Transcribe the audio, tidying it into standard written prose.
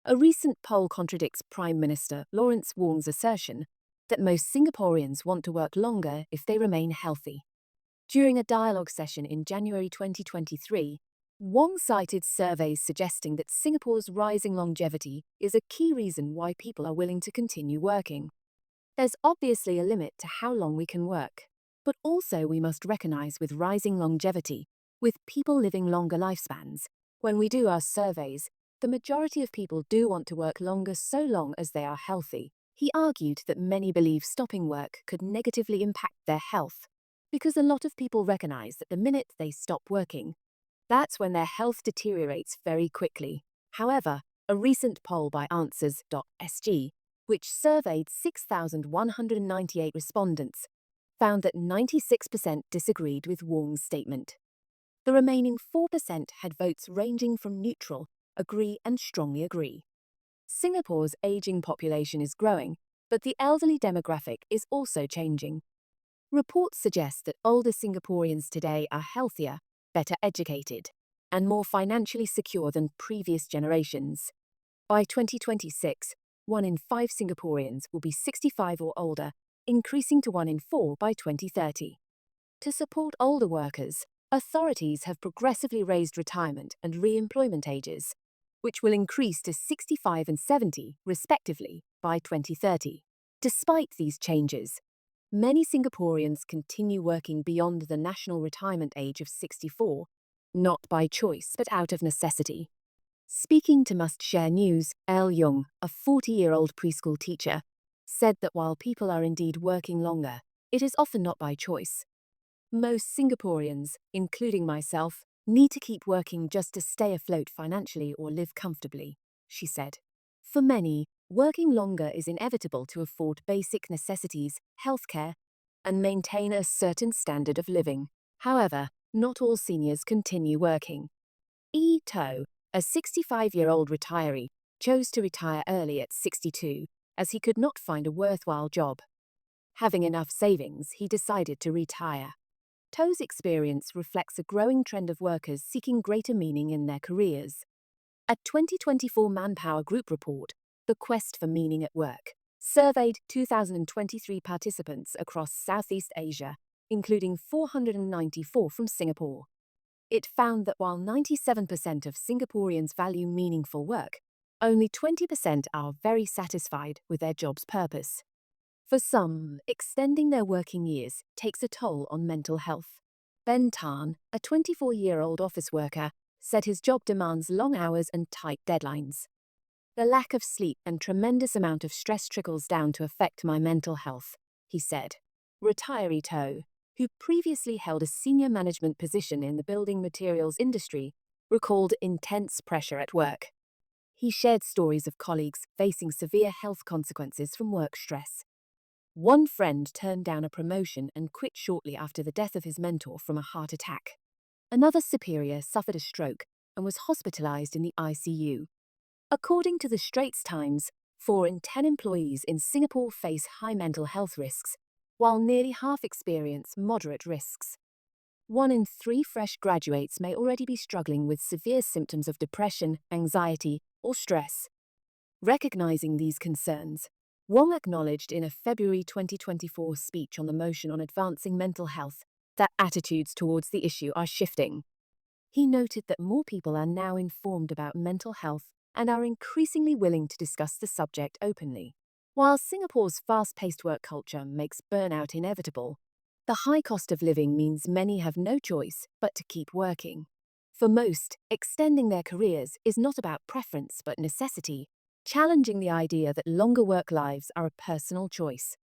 A recent poll contradicts Prime Minister Lawrence Wong's assertion that most Singaporeans want to work longer if they remain healthy. During a dialogue session in January 2023, Wong cited surveys suggesting that Singapore's rising longevity is a key reason why people are willing to continue working. There's obviously a limit to how long we can work, but also we must recognize with rising longevity, with people living longer lifespans, when we do our surveys, the majority of people do want to work longer so long as they are healthy. He argued that many believe stopping work could negatively impact their health, because a lot of people recognize that the minute they stop working, that's when their health deteriorates very quickly. However, a recent poll by Answers.sg, which surveyed 6,198 respondents, found that 96% disagreed with Wong's statement. The remaining 4% had votes ranging from neutral, agree and strongly agree. Singapore's aging population is growing, but the elderly demographic is also changing. Reports suggest that older Singaporeans today are healthier, better educated, and more financially secure than previous generations. By 2026, 1 in 5 Singaporeans will be 65 or older, increasing to 1 in 4 by 2030. To support older workers, authorities have progressively raised retirement and re-employment ages, which will increase to 65 and 70, respectively, by 2030. Despite these changes, many Singaporeans continue working beyond the national retirement age of 64, not by choice but out of necessity. Speaking to Must Share News, El Young, a 40-year-old preschool teacher, said that while people are indeed working longer, it is often not by choice. Most Singaporeans, including myself, need to keep working just to stay afloat financially or live comfortably, she said. For many, working longer is inevitable to afford basic necessities, healthcare, and maintain a certain standard of living. However, not all seniors continue working. E. To, a 65-year-old retiree, chose to retire early at 62 as he could not find a worthwhile job. Having enough savings, he decided to retire. To's experience reflects a growing trend of workers seeking greater meaning in their careers. A 2024 Manpower Group report, The Quest for Meaning at Work, surveyed 2,023 participants across Southeast Asia, including 494 from Singapore. It found that while 97% of Singaporeans value meaningful work, only 20% are very satisfied with their job's purpose. For some, extending their working years takes a toll on mental health. Ben Tan, a 24-year-old office worker, said his job demands long hours and tight deadlines. The lack of sleep and tremendous amount of stress trickles down to affect my mental health, he said. Retiree To, who previously held a senior management position in the building materials industry, recalled intense pressure at work. He shared stories of colleagues facing severe health consequences from work stress. One friend turned down a promotion and quit shortly after the death of his mentor from a heart attack. Another superior suffered a stroke and was hospitalized in the ICU. According to the Straits Times, 4 in 10 employees in Singapore face high mental health risks, while nearly half experience moderate risks. 1 in 3 fresh graduates may already be struggling with severe symptoms of depression, anxiety, or stress. Recognizing these concerns, Wong acknowledged in a February 2024 speech on the motion on advancing mental health that attitudes towards the issue are shifting. He noted that more people are now informed about mental health and are increasingly willing to discuss the subject openly. While Singapore's fast-paced work culture makes burnout inevitable, the high cost of living means many have no choice but to keep working. For most, extending their careers is not about preference but necessity, challenging the idea that longer work lives are a personal choice.